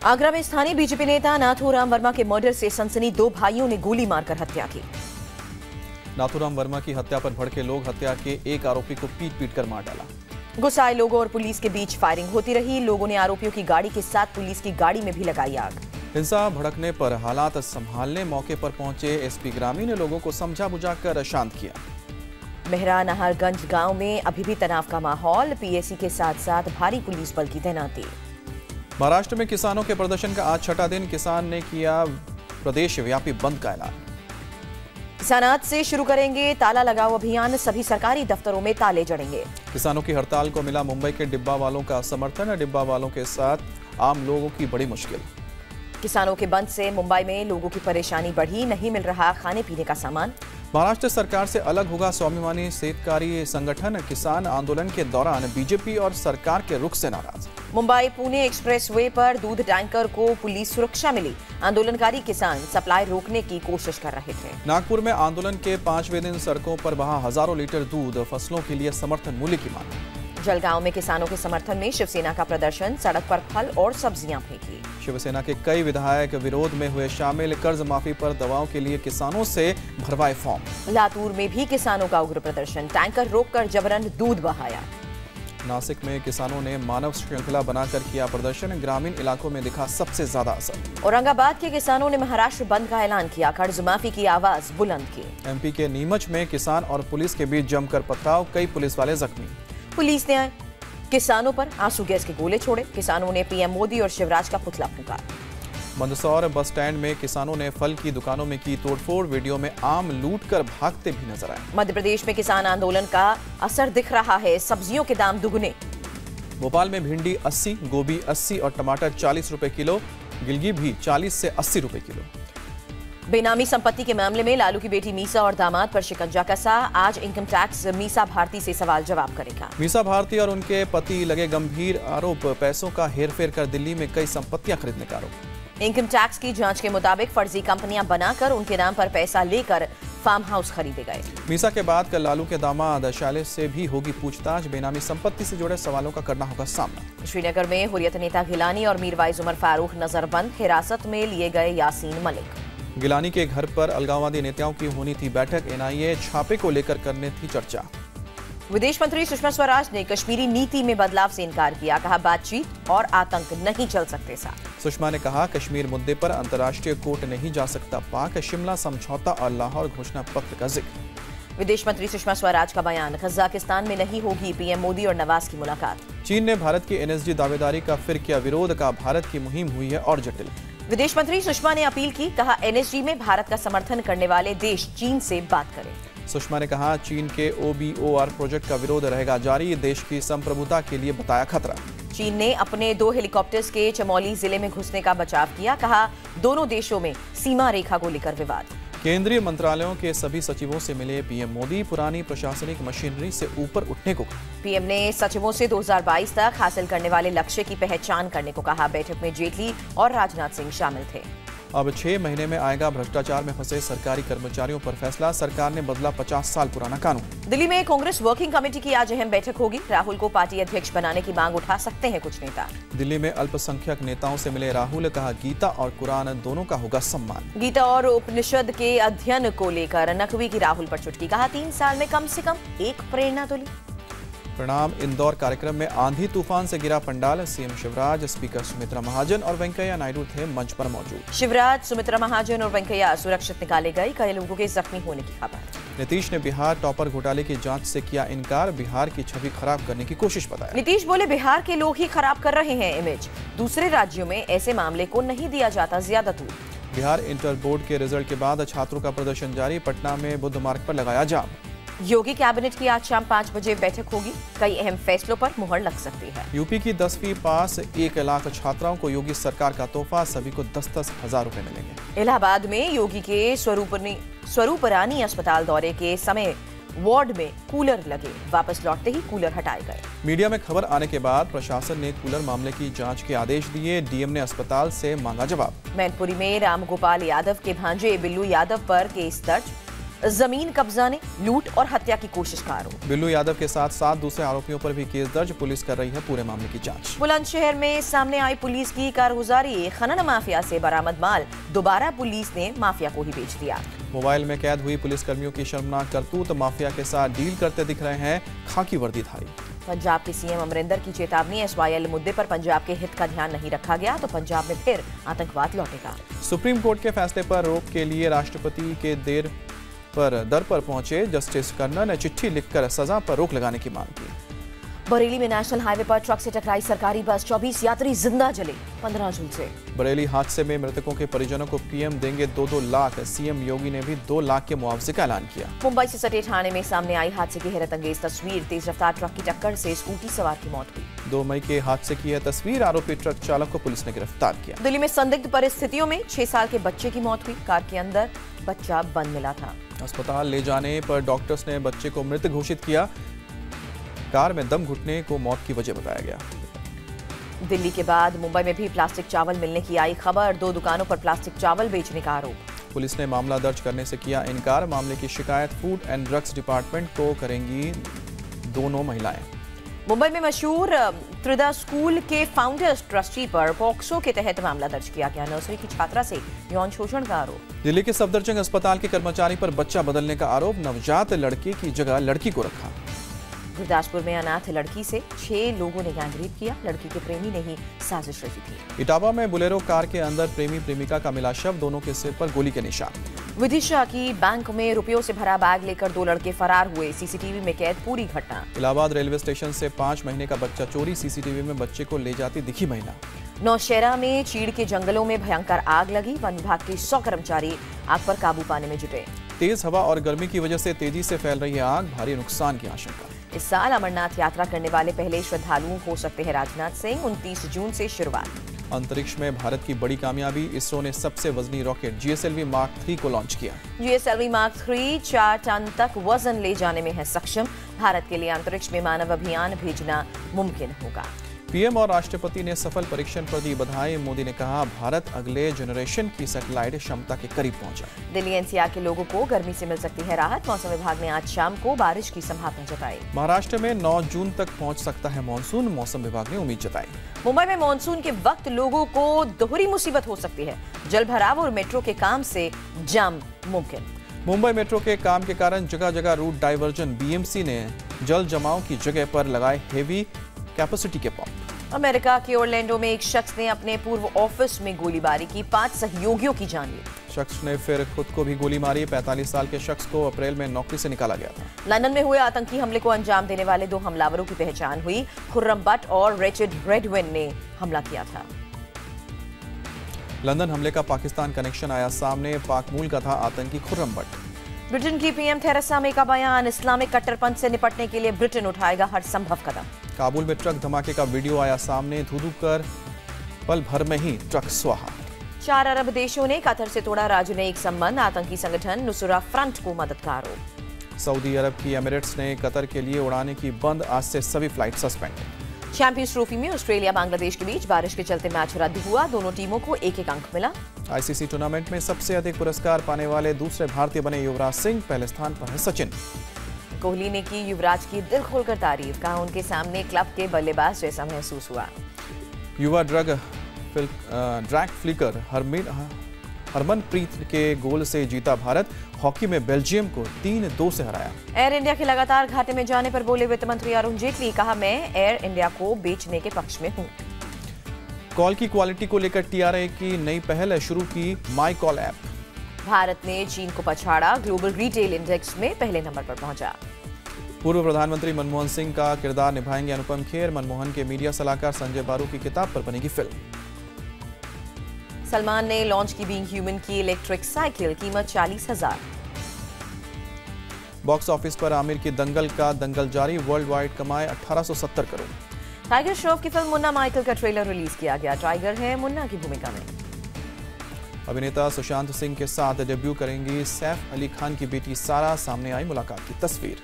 आगरा में स्थानीय बीजेपी नेता नाथूराम वर्मा के मर्डर से सनसनी, दो भाइयों ने गोली मारकर हत्या की। नाथूराम वर्मा की हत्या पर भड़के लोग हत्या के एक आरोपी को पीट कर मार डाला। गुस्साए लोगों और पुलिस के बीच फायरिंग होती रही। लोगों ने आरोपियों की गाड़ी के साथ पुलिस की गाड़ी में भी लगाई आग। हिंसा भड़कने पर हालात संभालने मौके पर पहुंचे एसपी ग्रामीण ने लोगों को समझा बुझाकर शांत किया। मेहरा नहरगंज गांव में अभी भी तनाव का माहौल, पीएसी के साथ साथ भारी पुलिस बल की तैनाती। महाराष्ट्र में किसानों के प्रदर्शन का आज छठा दिन, किसान ने किया प्रदेश व्यापी बंद का ऐलान। किसान आज से शुरू करेंगे ताला लगाओ अभियान, सभी सरकारी दफ्तरों में ताले जड़ेंगे। किसानों की हड़ताल को मिला मुंबई के डिब्बा वालों का समर्थन, डिब्बा वालों के साथ आम लोगों की बड़ी मुश्किल। किसानों के बंद से मुंबई में लोगों की परेशानी बढ़ी, नहीं मिल रहा खाने पीने का सामान। महाराष्ट्र सरकार से अलग होगा स्वाभिमानी शेतकारी संगठन, किसान आंदोलन के दौरान बीजेपी और सरकार के रुख से नाराज। मुंबई पुणे एक्सप्रेसवे पर दूध टैंकर को पुलिस सुरक्षा मिली, आंदोलनकारी किसान सप्लाई रोकने की कोशिश कर रहे थे। नागपुर में आंदोलन के 5वें दिन सड़कों पर बहा हजारों लीटर दूध, फसलों के लिए समर्थन मूल्य की मांग। जलगांव में किसानों के समर्थन में शिवसेना का प्रदर्शन, सड़क पर फल और सब्जियां फेंकी। शिवसेना के कई विधायक विरोध में हुए शामिल, कर्ज माफी पर दबाव के लिए किसानों से भरवाए फॉर्म। लातूर में भी किसानों का उग्र प्रदर्शन, टैंकर रोककर जबरन दूध बहाया। नासिक में किसानों ने मानव श्रृंखला बनाकर किया प्रदर्शन, ग्रामीण इलाकों में दिखा सबसे ज्यादा असर। औरंगाबाद के किसानों ने महाराष्ट्र बंद का ऐलान किया, कर्ज माफी की आवाज बुलंद की। एमपी के नीमच में किसान और पुलिस के बीच जमकर पथराव, कई पुलिस वाले जख्मी। पुलिस ने किसानों पर आंसू गैस के गोले छोड़े, किसानों ने पीएम मोदी और शिवराज का पुतला फूंका। मंदसौर बस स्टैंड में किसानों ने फल की दुकानों में की तोड़फोड़, वीडियो में आम लूटकर भागते भी नजर आए। मध्य प्रदेश में किसान आंदोलन का असर दिख रहा है, सब्जियों के दाम दुगने। भोपाल में भिंडी 80, गोभी 80 और टमाटर 40 रुपए किलो, गिलगी भी 40 से 80 रुपए किलो। बेनामी संपत्ति के मामले में लालू की बेटी मीसा और दामाद पर शिकंजा कसा, आज इनकम टैक्स मीसा भारती से सवाल जवाब करेगा। मीसा भारती और उनके पति लगे गंभीर आरोप, पैसों का हेरफेर कर दिल्ली में कई संपत्तियां खरीदने का आरोप। इनकम टैक्स की जांच के मुताबिक फर्जी कंपनियां बनाकर उनके नाम पर पैसा लेकर फार्म हाउस खरीदे गए। मीसा के बाद कल लालू के दामाद शैलेश से भी होगी पूछताछ, बेनामी संपत्ति से जुड़े सवालों का करना होगा सामना। श्रीनगर में हुर्रियत नेता गिलानी और मीरवाइज उमर फारूक नजरबंद, हिरासत में लिए गए यासीन मलिक। गिलानी के घर पर अलगाववादी नेताओं की होनी थी बैठक, एनआईए छापे को लेकर करने थी चर्चा। विदेश मंत्री सुषमा स्वराज ने कश्मीरी नीति में बदलाव से इनकार किया, कहा बातचीत और आतंक नहीं चल सकते साथ। सुषमा ने कहा कश्मीर मुद्दे पर अंतर्राष्ट्रीय कोर्ट नहीं जा सकता पाक, शिमला समझौता और लाहौर घोषणा पत्र का जिक्र। विदेश मंत्री सुषमा स्वराज का बयान, कजाकिस्तान में नहीं होगी पीएम मोदी और नवाज की मुलाकात। चीन ने भारत की एनएसजी दावेदारी का फिर किया विरोध, का भारत की मुहिम हुई है और जटिल। विदेश मंत्री सुषमा ने अपील की, कहा एनएसजी में भारत का समर्थन करने वाले देश चीन से बात करें। सुषमा ने कहा चीन के OBOR प्रोजेक्ट का विरोध रहेगा जारी, देश की संप्रभुता के लिए बताया खतरा। चीन ने अपने 2 हेलीकॉप्टर्स के चमोली जिले में घुसने का बचाव किया, कहा दोनों देशों में सीमा रेखा को लेकर विवाद। केंद्रीय मंत्रालयों के सभी सचिवों से मिले पीएम मोदी, पुरानी प्रशासनिक मशीनरी से ऊपर उठने को कहा। पीएम ने सचिवों से 2022 तक हासिल करने वाले लक्ष्य की पहचान करने को कहा। बैठक में जेटली और राजनाथ सिंह शामिल थे। अब 6 महीने में आएगा भ्रष्टाचार में फंसे सरकारी कर्मचारियों पर फैसला, सरकार ने बदला 50 साल पुराना कानून। दिल्ली में कांग्रेस वर्किंग कमेटी की आज अहम बैठक होगी, राहुल को पार्टी अध्यक्ष बनाने की मांग उठा सकते हैं कुछ नेता। दिल्ली में अल्पसंख्यक नेताओं से मिले राहुल, कहा गीता और कुरान दोनों का होगा सम्मान। गीता और उपनिषद के अध्ययन को लेकर नकवी की राहुल पर चुटकी, कहा 3 साल में कम से कम एक प्रेरणा तो ली। प्रणाम इंदौर कार्यक्रम में आंधी तूफान से गिरा पंडाल, सीएम शिवराज, स्पीकर सुमित्रा महाजन और वेंकैया नायडू थे मंच पर मौजूद। शिवराज, सुमित्रा महाजन और वेंकैया सुरक्षित निकाले गए, कई लोगों के जख्मी होने की खबर। नीतीश ने बिहार टॉपर घोटाले की जांच से किया इनकार, बिहार की छवि खराब करने की कोशिश बताया। नीतीश बोले बिहार के लोग ही खराब कर रहे हैं इमेज, दूसरे राज्यों में ऐसे मामले को नहीं दिया जाता ज्यादा दूर। बिहार इंटर बोर्ड के रिजल्ट के बाद छात्रों का प्रदर्शन जारी, पटना में बुद्ध मार्ग पर लगाया जाम। योगी कैबिनेट की आज शाम 5 बजे बैठक होगी, कई अहम फैसलों पर मुहर लग सकती है। यूपी की 10वीं पास 1 लाख छात्राओं को योगी सरकार का तोहफा, सभी को 10-10 हजार रुपए मिलेंगे। इलाहाबाद में योगी के स्वरूप रानी अस्पताल दौरे के समय वार्ड में कूलर लगे, वापस लौटते ही कूलर हटाए गए। मीडिया में खबर आने के बाद प्रशासन ने कूलर मामले की जांच के आदेश दिए, डीएम ने अस्पताल से मांगा जवाब। मैनपुरी में रामगोपाल यादव के भांजे बिल्लू यादव पर केस दर्ज, जमीन कब्जाने, लूट और हत्या की कोशिश का आरोप। बिल्लू यादव के साथ 7 दूसरे आरोपियों पर भी केस दर्ज। पुलिस कर रही है पूरे मामले की जांच। बुलंदशहर में सामने आई पुलिस की कारगुजारी। खनन माफिया से बरामद माल दोबारा पुलिस ने माफिया को ही बेच दिया। मोबाइल में कैद हुई पुलिसकर्मियों की शर्मनाक करतूत। माफिया के साथ डील करते दिख रहे हैं खाकी वर्दीधारी। पंजाब के सीएम अमरिंदर की चेतावनी। SYL मुद्दे पर पंजाब के हित का ध्यान नहीं रखा गया तो पंजाब में फिर आतंकवाद लौटेगा। सुप्रीम कोर्ट के फैसले पर रोक के लिए राष्ट्रपति के दर पर पहुंचे जस्टिस कर्नल ने चिट्ठी लिखकर सजा पर रोक लगाने की मांग की। बरेली में नेशनल हाईवे पर ट्रक से टकराई सरकारी बस। 24 यात्री जिंदा जले, 15 झुलसे। बरेली हादसे में मृतकों के परिजनों को पीएम देंगे 2-2 लाख। सीएम योगी ने भी 2 लाख के मुआवजे का ऐलान किया। मुंबई से सटे थाने में सामने आई हादसे की हैरत अंगेज तस्वीर। तेज रफ्तार ट्रक की टक्कर से स्कूटी सवार की मौत हुई। 2 मई के हादसे की यह तस्वीर। आरोपी ट्रक चालक को पुलिस ने गिरफ्तार किया। दिल्ली में संदिग्ध परिस्थितियों में 6 साल के बच्चे की मौत हुई। कार के अंदर बच्चा बंद मिला था। अस्पताल ले जाने पर डॉक्टर्स ने बच्चे को मृत घोषित किया। कार में दम घुटने को मौत की वजह बताया गया। दिल्ली के बाद मुंबई में भी प्लास्टिक चावल मिलने की आई खबर। 2 दुकानों पर प्लास्टिक चावल बेचने का आरोप। पुलिस ने मामला दर्ज करने से किया इनकार। मामले की शिकायत फूड एंड ड्रग्स डिपार्टमेंट को करेंगी दोनों महिलाएं। मुंबई में मशहूर त्रिदा स्कूल के फाउंडर्स ट्रस्टी पर पॉक्सो के तहत मामला दर्ज किया गया। नर्सरी की छात्रा से यौन शोषण का आरोप। दिल्ली के सफदरजंग अस्पताल के कर्मचारी पर बच्चा बदलने का आरोप। नवजात लड़के की जगह लड़की को रखा। गुरदासपुर में अनाथ लड़की से 6 लोगों ने गैंगरेप किया। लड़की के प्रेमी ने ही साजिश रची थी। इटावा में बुलेरो कार के अंदर प्रेमी प्रेमिका का मिला शव। दोनों के सिर पर गोली के निशान। विदिशा की बैंक में रुपयों से भरा बैग लेकर 2 लड़के फरार हुए। सीसीटीवी में कैद पूरी घटना। इलाहाबाद रेलवे स्टेशन से 5 महीने का बच्चा चोरी। सीसीटीवी में बच्चे को ले जाती दिखी महिला। नौशहरा में चीड़ के जंगलों में भयंकर आग लगी। वन विभाग के 100 कर्मचारी आग पर काबू पाने में जुटे। तेज हवा और गर्मी की वजह से तेजी से फैल रही है आग। भारी नुकसान की आशंका। इस साल अमरनाथ यात्रा करने वाले पहले श्रद्धालु हो सकते हैं राजनाथ सिंह। 29 जून से शुरुआत। अंतरिक्ष में भारत की बड़ी कामयाबी। इसरो ने सबसे वजनी रॉकेट GSLV Mark 3 को लॉन्च किया। GSLV Mark 3 4 टन तक वजन ले जाने में है सक्षम। भारत के लिए अंतरिक्ष में मानव अभियान भेजना मुमकिन होगा। पीएम और राष्ट्रपति ने सफल परीक्षण पर दी बधाई। मोदी ने कहा भारत अगले जनरेशन की सैटेलाइट क्षमता के करीब पहुंचा। दिल्ली NCR के लोगों को गर्मी से मिल सकती है राहत। मौसम विभाग ने आज शाम को बारिश की संभावना जताई। महाराष्ट्र में 9 जून तक पहुंच सकता है मानसून। मौसम विभाग ने उम्मीद जताई। मुंबई में मानसून के वक्त लोगों को दोहरी मुसीबत हो सकती है। जल भराव और मेट्रो के काम से जाम मुमकिन। मुंबई मेट्रो के काम के कारण जगह जगह रूट डाइवर्जन। BMC ने जल जमाव की जगह पर लगाए हेवी कैपेसिटी के पंप। अमेरिका के ओरलैंडो में एक शख्स ने अपने पूर्व ऑफिस में गोलीबारी की। 5 सहयोगियों की जान ली। शख्स ने फिर खुद को भी गोली मारी। 45 साल के शख्स को अप्रैल में नौकरी से निकाला गया था। लंदन में हुए आतंकी हमले को अंजाम देने वाले 2 हमलावरों की पहचान हुई। खुर्रम बट और रिचर्ड रेडविन ने हमला किया था। लंदन हमले का पाकिस्तान कनेक्शन आया सामने। पाक मूल का था आतंकी खुर्रम बट। ब्रिटेन की PM थेरेसा मे का बयान। इस्लामिक कट्टरपंथ से निपटने के लिए ब्रिटेन उठाएगा हर संभव कदम। काबुल में ट्रक धमाके का वीडियो आया सामने। धू-धू कर पल भर में ही ट्रक स्वाहा। 4 अरब देशों ने कतर से तोड़ा राजनयिक संबंध। आतंकी संगठन नुसरा फ्रंट को मदद का आरोप। सऊदी अरब की एमिरेट्स ने कतर के लिए उड़ाने की बंद। आज से सभी फ्लाइट सस्पेंड। चैंपियंस ट्रॉफी में ऑस्ट्रेलिया बांग्लादेश के बीच बारिश के चलते मैच रद्द हुआ। दोनों टीमों को 1-1 अंक मिला। ICC टूर्नामेंट में सबसे अधिक पुरस्कार पाने वाले दूसरे भारतीय बने युवराज सिंह। पहले स्थान पर है सचिन। कोहली ने की युवराज की दिल खोलकर तारीफ। कहा उनके सामने क्लब के बल्लेबाज जैसा महसूस हुआ। युवा ड्रैग फ्लिकर हरमनप्रीत के गोल से जीता भारत। हॉकी में बेल्जियम को 3-2 से हराया। एयर इंडिया के लगातार घाटे में जाने पर बोले वित्त मंत्री अरुण जेटली। कहा मैं एयर इंडिया को बेचने के पक्ष में हूं। कॉल की क्वालिटी को लेकर TRA की नई पहल शुरू की माई कॉल ऐप। भारत ने चीन को पछाड़ा। ग्लोबल रिटेल इंडेक्स में पहले नंबर पर पहुंचा। पूर्व प्रधानमंत्री मनमोहन सिंह का किरदार निभाएंगे अनुपम खेर। मनमोहन के मीडिया सलाहकार संजय बारू की किताब पर बनेगी फिल्म। सलमान ने लॉन्च की बीइंग ह्यूमन की इलेक्ट्रिक साइकिल। कीमत 40,000। बॉक्स ऑफिस पर आमिर की दंगल का दंगल जारी। वर्ल्ड वाइड कमाए 1870 करोड़। टाइगर श्रॉफ की फिल्म मुन्ना माइकल का ट्रेलर रिलीज किया गया। टाइगर है मुन्ना की भूमिका में। अभिनेता सुशांत सिंह के साथ डेब्यू करेंगी सैफ अली खान की बेटी सारा। सामने आई मुलाकात की तस्वीर।